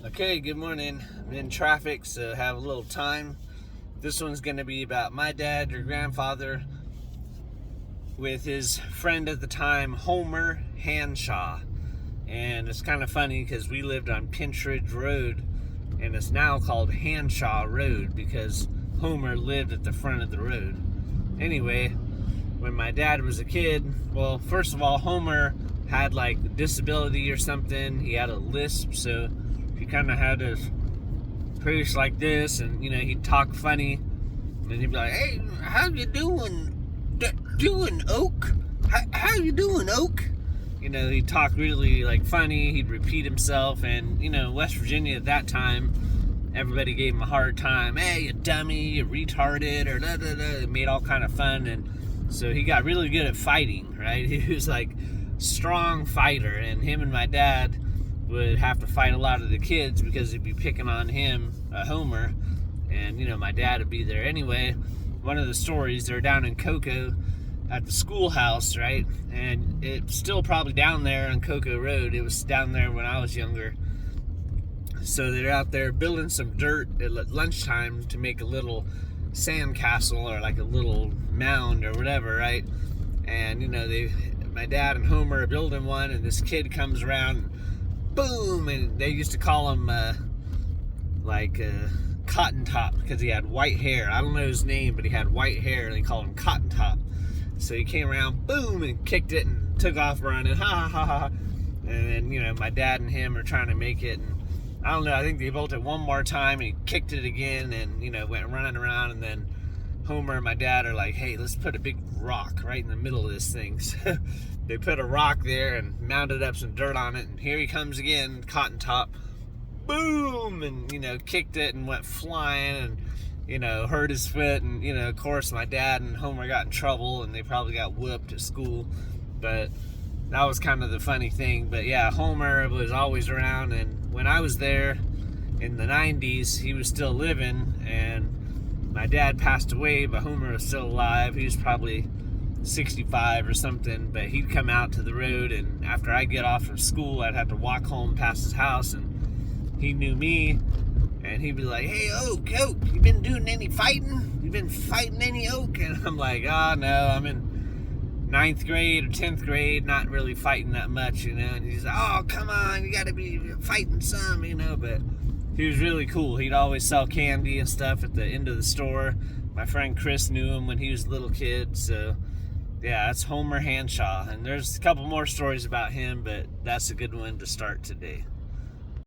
Okay, good morning. I'm in traffic, so have a little time. This one's going to be about my dad, your grandfather, with his friend at the time, Homer Handshaw. And it's kind of funny because we lived on Pinchridge Road, and it's now called Handshaw Road because Homer lived at the front of the road. Anyway, when my dad was a kid, well, first of all, Homer had like a disability or something. He had a lisp, so he kind of had to preach like this, and he'd talk funny, and he'd be like, "Hey, how you doing, Oak? How you doing, Oak?" He'd talk really like funny. He'd repeat himself, and West Virginia at that time, everybody gave him a hard time. Hey, you dummy, you retarded, or da da da. It made all kind of fun, and so he got really good at fighting. Right? He was like strong fighter, and him and my dad would have to fight a lot of the kids because they'd be picking on him, Homer, and my dad would be there. Anyway, one of the stories, they're down in Cocoa at the schoolhouse, right? And it's still probably down there on Cocoa Road. It was down there when I was younger. So they're out there building some dirt at lunchtime to make a little sand castle or like a little mound or whatever, right? And my dad and Homer are building one, and this kid comes around, boom, and they used to call him Cotton Top because he had white hair. I don't know his name, but he had white hair, and they called him Cotton Top. So he came around, boom, and kicked it and took off running, ha ha ha. And then my dad and him are trying to make it, and I don't know, I think they built it one more time, and he kicked it again, and went running around. And then Homer and my dad are like, "Hey, let's put a big rock right in the middle of this thing." So they put a rock there and mounted up some dirt on it, and here he comes again, Cotton Top, boom, and kicked it and went flying, and hurt his foot. And of course my dad and Homer got in trouble, and they probably got whooped at school, but that was kind of the funny thing. But yeah, Homer was always around, and when I was there in the 90s, he was still living, and my dad passed away, but Homer was still alive. He was probably 65 or something, but he'd come out to the road, and after I get off from school, I'd have to walk home past his house, and he knew me, and he'd be like, "Hey, Oak, you been doing any fighting? You been fighting any, Oak?" And I'm like, "Oh, no, I'm in 9th grade or 10th grade, not really fighting that much, and he's like, "Oh, come on, you gotta be fighting some, but he was really cool. He'd always sell candy and stuff at the end of the store. My friend Chris knew him when he was a little kid, so yeah, that's Homer Handshaw. And there's a couple more stories about him, but that's a good one to start today.